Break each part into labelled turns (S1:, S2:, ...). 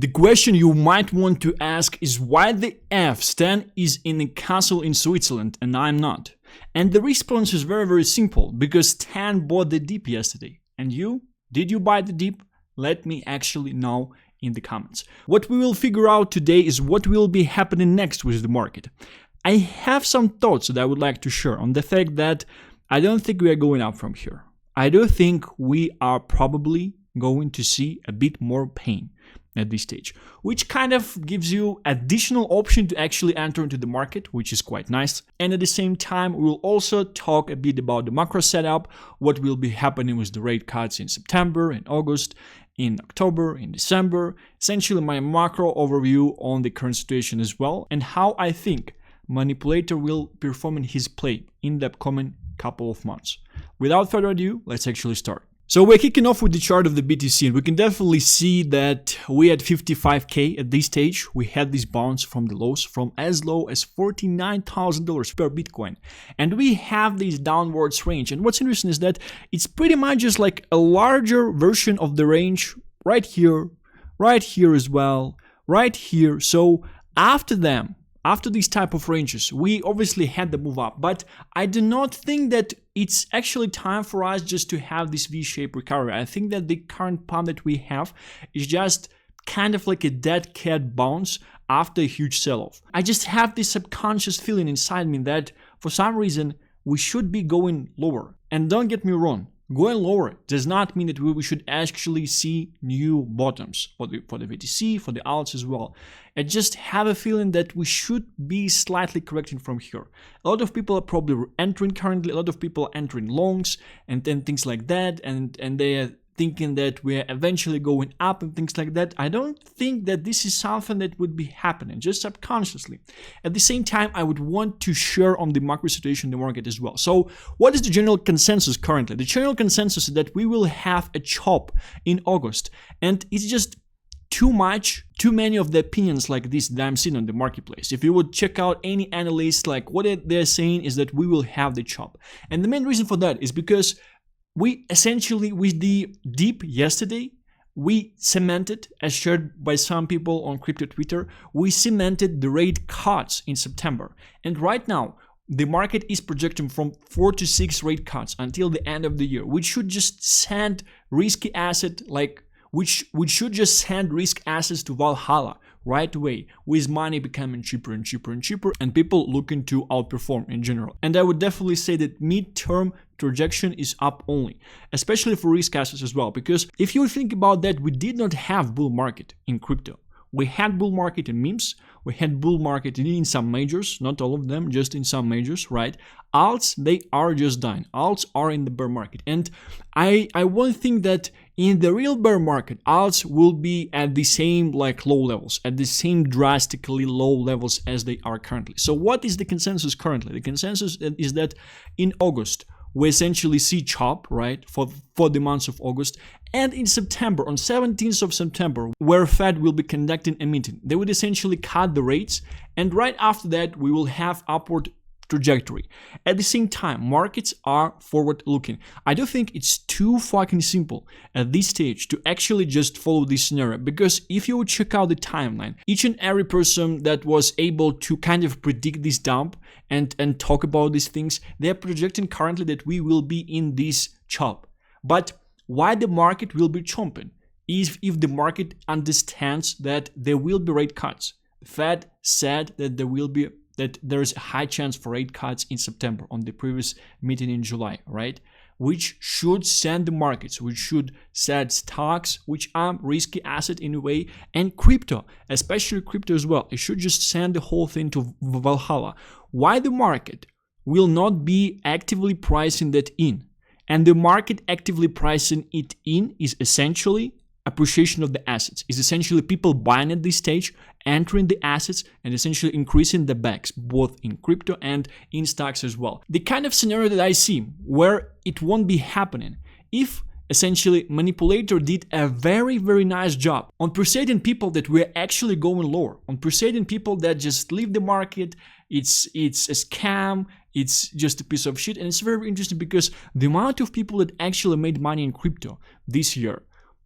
S1: The question you might want to ask is why the F Stan is in a castle in Switzerland and I'm not. And the response is very simple, because Stan bought the dip yesterday. And you? Did you buy the dip? Let me actually know in the comments. What we will figure out today is what will be happening next with the market. I have some thoughts that I would like to share on the fact that I don't think we are going up from here. I do think we are probably going to see a bit more pain at this stage, which kind of gives you additional option to actually enter into the market, which is quite nice. And at the same time, we'll also talk a bit about the macro setup, what will be happening with the rate cuts in September, in August, in October, in December, essentially my macro overview on the current situation as well, and how I think Manipulator will perform in his play in the upcoming couple of months. Without further ado, let's actually start. So we're kicking off with the chart of the BTC, and we can definitely see that we had 55k at this stage. We had this bounce from the lows, from as low as $49,000 per Bitcoin. And we have this downwards range. And what's interesting is that it's pretty much just like a larger version of the range right here as well, right here. So after these type of ranges, we obviously had the move up, but I do not think that it's actually time for us just to have this V-shaped recovery. I think that the current pump that we have is just kind of like a dead cat bounce after a huge sell-off. I just have this subconscious feeling inside me that for some reason we should be going lower. And don't get me wrong, going lower does not mean that we should actually see new bottoms for the BTC, for the alts as well. I just have a feeling that we should be slightly correcting from here. A lot of people are probably entering currently, a lot of people are entering longs and then things like that, and they are thinking that we're eventually going up and things like that. I don't think that this is something that would be happening, just subconsciously. At the same time, I would want to share on the macro situation in the market as well. So what is the general consensus currently? The general consensus is that we will have a chop in August, and it's just too many of the opinions like this that I'm seeing on the marketplace. If you would check out any analyst, like what they're saying is that we will have the chop. And the main reason for that is because we essentially, with the dip yesterday, we cemented, as shared by some people on crypto Twitter, we cemented the rate cuts in September. And right now, the market is projecting from 4 to 6 rate cuts until the end of the year, which should just send risky asset which should just send risk assets to Valhalla right away, with money becoming cheaper and cheaper and cheaper, and people looking to outperform in general. And I would definitely say that mid-term projection is up only, especially for risk assets as well, because if you think about that, we did not have bull market in crypto. We had bull market in memes, we had bull market in some majors, not all of them, just in some majors, right? Alts, they are just dying. Alts are in the bear market. And I won't think that in the real bear market, alts will be at the same like low levels, at the same drastically low levels as they are currently. So what is the consensus currently? The consensus is that in August, we essentially see chop, right, for the months of August. And in September, on 17th of September, where Fed will be conducting a meeting, they would essentially cut the rates. And right after that, we will have upward trajectory. At the same time, markets are forward looking. I do think it's too fucking simple at this stage to actually just follow this scenario, because if you would check out the timeline, each and every person that was able to kind of predict this dump and talk about these things, they are projecting currently that we will be in this chop. But why the market will be chomping? If the market understands that there will be rate cuts. The Fed said that there is a high chance for rate cuts in September on the previous meeting in July, right? Which should send the markets, which should set stocks, which are risky asset in a way, and crypto, especially crypto as well. It should just send the whole thing to Valhalla. Why the market will not be actively pricing that in? And the market actively pricing it in is essentially appreciation of the assets, is essentially people buying at this stage, entering the assets, and essentially increasing the backs, both in crypto and in stocks as well. The kind of scenario that I see where it won't be happening if essentially Manipulator did a very nice job on persuading people that we're actually going lower, on persuading people that just leave the market, it's a scam, it's just a piece of shit. And it's very interesting because the amount of people that actually made money in crypto this year,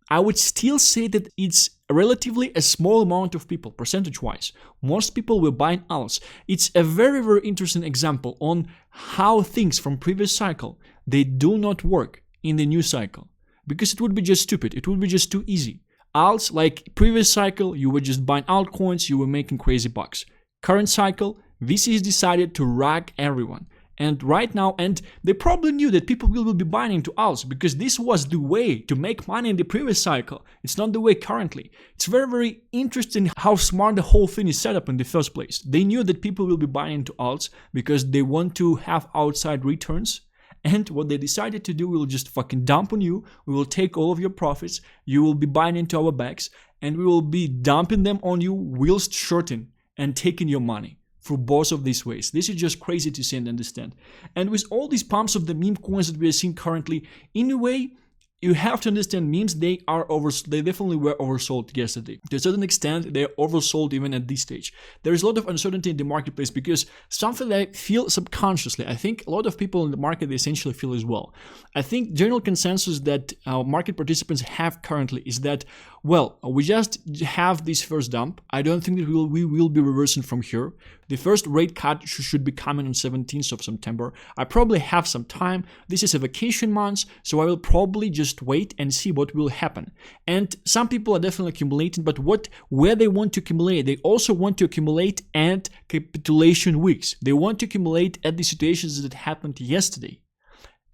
S1: I would still say that it's relatively a small amount of people, percentage-wise. Most people were buying alts. It's a very, very interesting example on how things from previous cycle, they do not work in the new cycle. Because it would be just stupid. It would be just too easy. Alts, like previous cycle, you were just buying altcoins, you were making crazy bucks. Current cycle, VCs decided to rag everyone. And right now, and they probably knew that people will be buying into alts because this was the way to make money in the previous cycle. It's not the way currently. It's very, very interesting how smart the whole thing is set up in the first place. They knew that people will be buying into alts because they want to have outside returns. And what they decided to do, we'll just fucking dump on you. We will take all of your profits. You will be buying into our bags. And we will be dumping them on you whilst shorting and taking your money. Through both of these ways. This is just crazy to see and understand. And with all these pumps of the meme coins that we are seeing currently, in a way, you have to understand memes, they definitely were oversold yesterday. To a certain extent, they are oversold even at this stage. There is a lot of uncertainty in the marketplace because something that I feel subconsciously, I think a lot of people in the market, they essentially feel as well. I think general consensus that market participants have currently is that, well, we just have this first dump. I don't think that we will be reversing from here. The first rate cut should be coming on 17th of September. I probably have some time. This is a vacation month, so I will probably just wait and see what will happen. And some people are definitely accumulating, but where they want to accumulate, they also want to accumulate at capitulation weeks. They want to accumulate at the situations that happened yesterday.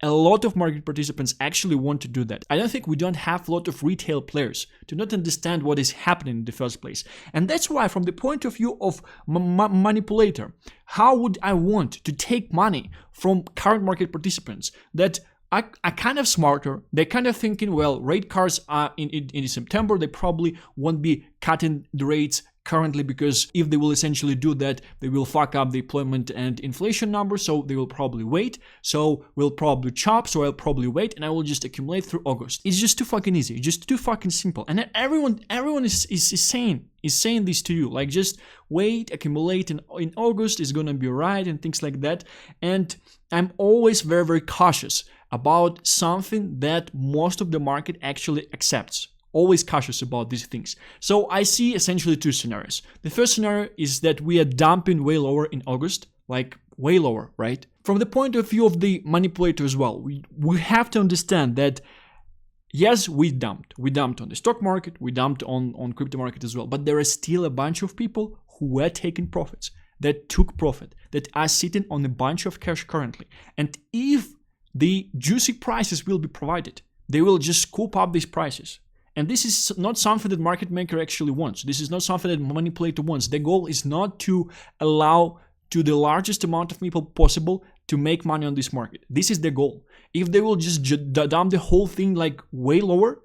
S1: A lot of market participants actually want to do that. I don't think we don't have a lot of retail players to not understand what is happening in the first place. And that's why, from the point of view of manipulator, how would I want to take money from current market participants that are kind of smarter? They're kind of thinking, well, rate cards are in September, they probably won't be cutting the rates currently, because if they will essentially do that, they will fuck up the employment and inflation numbers, so they will probably wait. So we'll probably chop, so I'll probably wait, and I will just accumulate through August. It's just too fucking easy, just too fucking simple. And everyone is saying this to you, like, just wait, accumulate in August is gonna be right, and things like that. And I'm always very, very cautious about something that most of the market actually accepts. Always cautious about these things. So I see essentially two scenarios. The first scenario is that we are dumping way lower in August, like way lower, right? From the point of view of the manipulator as well, we have to understand that yes, we dumped on the stock market, we dumped on crypto market as well, but there are still a bunch of people who were taking profits, that took profit, that are sitting on a bunch of cash currently. And if the juicy prices will be provided, they will just scoop up these prices. And this is not something that market maker actually wants. This is not something that manipulator wants. The goal is not to allow to the largest amount of people possible to make money on this market. This is the goal. If they will just dump the whole thing like way lower,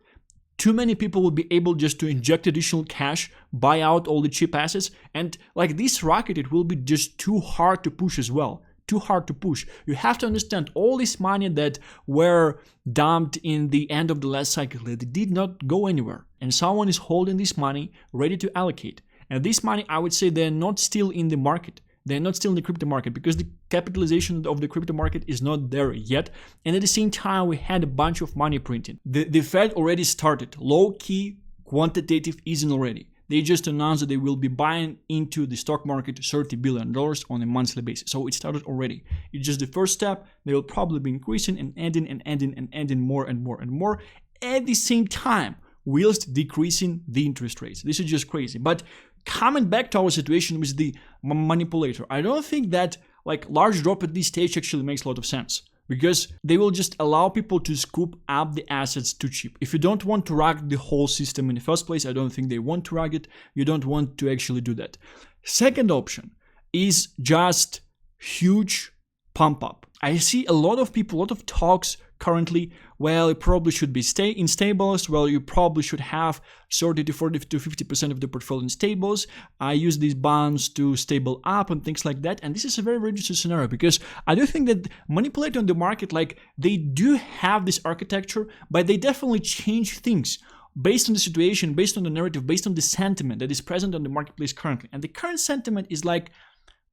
S1: too many people will be able just to inject additional cash, buy out all the cheap assets, and like this rocket, it will be just too hard to push as well. Too hard to push. You have to understand all this money that were dumped in the end of the last cycle, they did not go anywhere. And someone is holding this money ready to allocate. And this money, I would say, they're not still in the market. They're not still in the crypto market because the capitalization of the crypto market is not there yet. And at the same time, we had a bunch of money printing. The Fed already started low-key quantitative easing already. They just announced that they will be buying into the stock market $30 billion on a monthly basis. So it started already. It's just the first step. They will probably be increasing and adding more and more and more at the same time, whilst decreasing the interest rates. This is just crazy. But coming back to our situation with the manipulator, I don't think that like large drop at this stage actually makes a lot of sense. Because they will just allow people to scoop up the assets too cheap. If you don't want to rug the whole system in the first place, I don't think they want to rug it. You don't want to actually do that. Second option is just huge pump up. I see a lot of people, a lot of talks currently, well, it probably should be in stables. Well, you probably should have 30 to 40 to 50% of the portfolio in stables. I use these bonds to stable up and things like that. And this is a very, very interesting scenario because I do think that manipulating on the market, like they do have this architecture, but they definitely change things based on the situation, based on the narrative, based on the sentiment that is present on the marketplace currently. And the current sentiment is like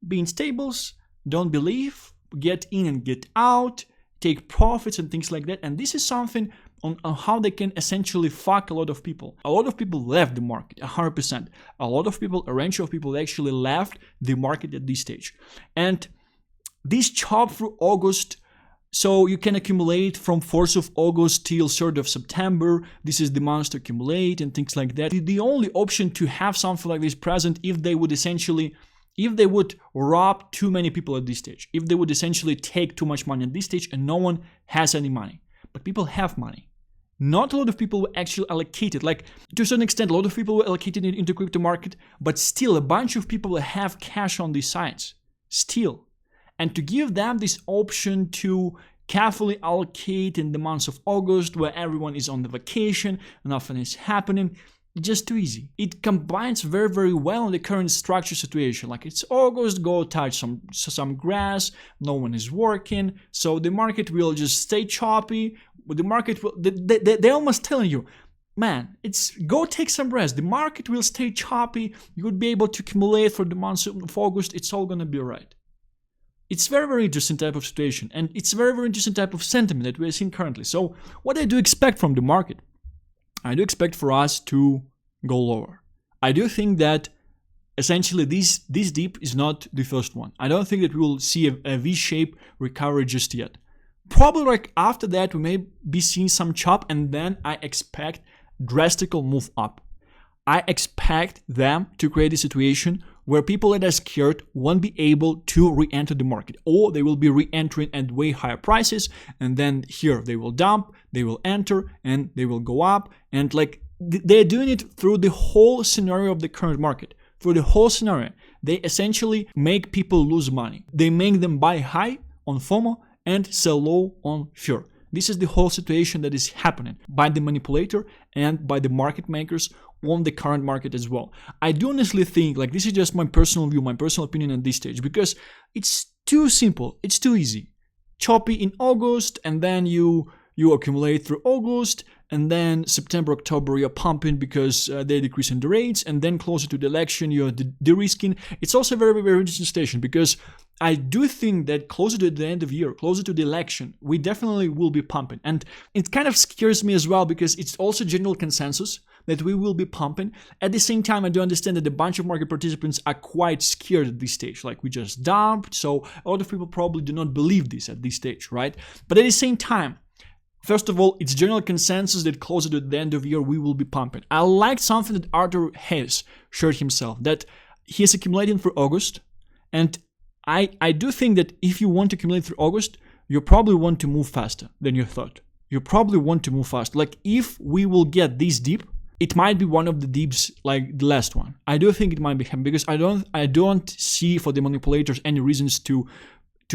S1: be in stables, don't believe, get in and get out, take profits and things like that. And this is something on how they can essentially fuck a lot of people. A lot of people left the market, 100%. A lot of people, a range of people actually left the market at this stage. And this chop through August, so you can accumulate from 4th of August till 3rd of September. This is the months to accumulate and things like that. The only option to have something like this present, if they would rob too many people at this stage, if they would essentially take too much money at this stage and no one has any money. But people have money. Not a lot of people were actually allocated. Like, to a certain extent, a lot of people were allocated into crypto market, but still a bunch of people have cash on these sides. Still. And to give them this option to carefully allocate in the months of August, where everyone is on the vacation, nothing is happening, just too easy. It combines very, very well in the current structure situation. Like, it's August, go touch some grass, no one is working, so the market will just stay choppy. The market will, they're almost telling you, man, go take some rest. The market will stay choppy. You would be able to accumulate for the month of August. It's all gonna be right. It's very, very interesting type of situation, and it's very, very interesting type of sentiment that we are seeing currently. So what I do expect from the market, I do expect for us to go lower. I do think that essentially this dip is not the first one. I don't think that we will see a V-shaped recovery just yet. Probably like after that we may be seeing some chop, and then I expect drastic move up. I expect them to create a situation where people that are scared won't be able to re-enter the market, or they will be re-entering at way higher prices, and then here they will dump, they will enter, and they will go up, and like they're doing it through the whole scenario of the current market. Through the whole scenario, they essentially make people lose money. They make them buy high on FOMO and sell low on fear. This is the whole situation that is happening by the manipulator and by the market makers on the current market as well. I do honestly think, like, this is just my personal view, my personal opinion at this stage, because it's too simple, it's too easy. Choppy in August, and then you accumulate through August, and then September, October, you're pumping because they're decreasing the rates, and then closer to the election, you're de-risking. It's also a very, very interesting station, because I do think that closer to the end of the year, closer to the election, we definitely will be pumping. And it kind of scares me as well, because it's also general consensus that we will be pumping. At the same time, I do understand that a bunch of market participants are quite scared at this stage. Like, we just dumped, so a lot of people probably do not believe this at this stage, right? But at the same time, first of all, it's general consensus that closer to the end of the year, we will be pumping. I like something that Arthur Hayes shared himself, that he is accumulating through August. And I do think that if you want to accumulate through August, you probably want to move faster than you thought. You probably want to move fast. Like, if we will get this dip, it might be one of the dips like the last one. I do think it might be happening, because I don't see for the manipulators any reasons to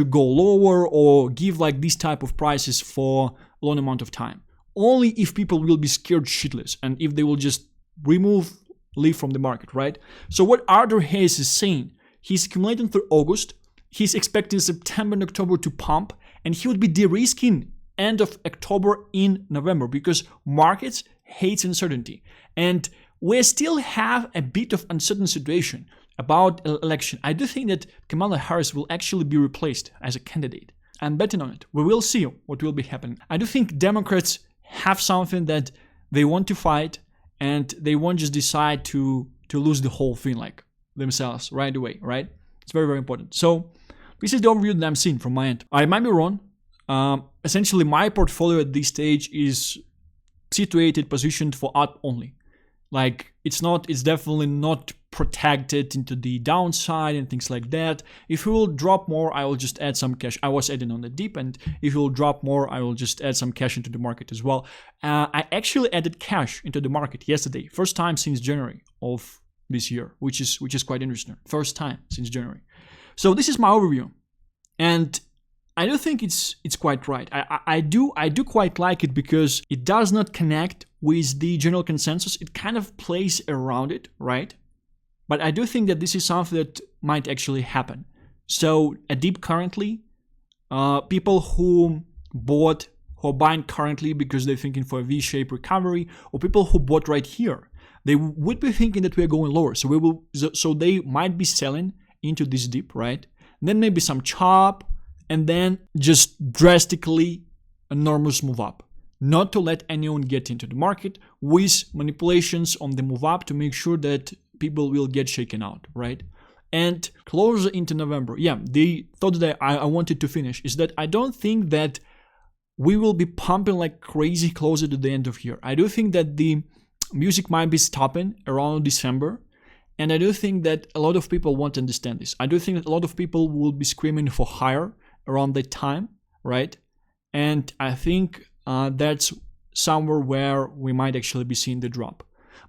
S1: go lower or give like this type of prices for a long amount of time. Only if people will be scared shitless, and if they will just leave from the market, right? So what Arthur Hayes is saying, he's accumulating through August, he's expecting September and October to pump, and he would be de-risking end of October in November, because markets hates uncertainty. And we still have a bit of uncertain situation about election. I do think that Kamala Harris will actually be replaced as a candidate. I'm betting on it. We will see what will be happening. I do think Democrats have something that they want to fight, and they won't just decide to lose the whole thing like themselves right away, right? It's very, very important. So this is the overview that I'm seeing from my end. I might be wrong. Essentially, my portfolio at this stage is situated, positioned for up only. Like, it's definitely not protected into the downside and things like that. If it will drop more, I will just add some cash. I was adding on the dip, and if it will drop more, I will just add some cash into the market as well. I actually added cash into the market yesterday, first time since January of this year, which is quite interesting. First time since January. So this is my overview, and I do think it's quite right. I do quite like it, because it does not connect with the general consensus. It kind of plays around it, right? But I do think that this is something that might actually happen. So a dip currently, people who are buying currently because they're thinking for a V-shaped recovery, or people who bought right here, they would be thinking that we're going lower. So they might be selling into this dip, right? And then maybe some chop, and then just drastically enormous move up. not to let anyone get into the market with manipulations on the move up to make sure that people will get shaken out, right? And closer into November, the thought that I wanted to finish is that I don't think that we will be pumping like crazy closer to the end of year. I do think that the music might be stopping around December, and I do think that a lot of people won't understand this. I do think that a lot of people will be screaming for higher around that time, right? And I think that's somewhere where we might actually be seeing the drop.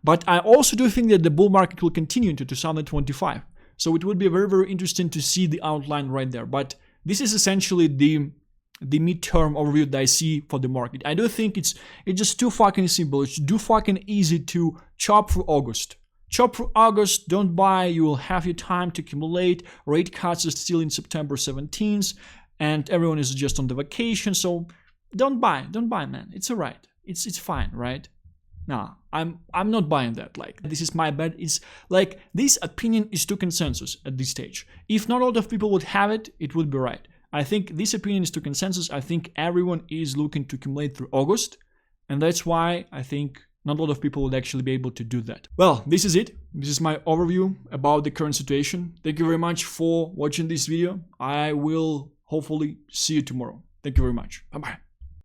S1: But I also do think that the bull market will continue into 2025. So it would be very, very interesting to see the outline right there. But this is essentially the midterm overview that I see for the market. I do think it's just too fucking simple. It's too fucking easy to chop through August. Chop through August, don't buy, you will have your time to accumulate. Rate cuts are still in September 17th, and everyone is just on the vacation, so don't buy, man. It's alright. It's fine, right? Nah, I'm not buying that. Like, this is my bet. It's like, this opinion is to consensus at this stage. If not a lot of people would have it, it would be right. I think this opinion is to consensus. I think everyone is looking to accumulate through August, and that's why I think not a lot of people would actually be able to do that. Well, this is it. This is my overview about the current situation. Thank you very much for watching this video. I will hopefully see you tomorrow. Thank you very much. Bye-bye.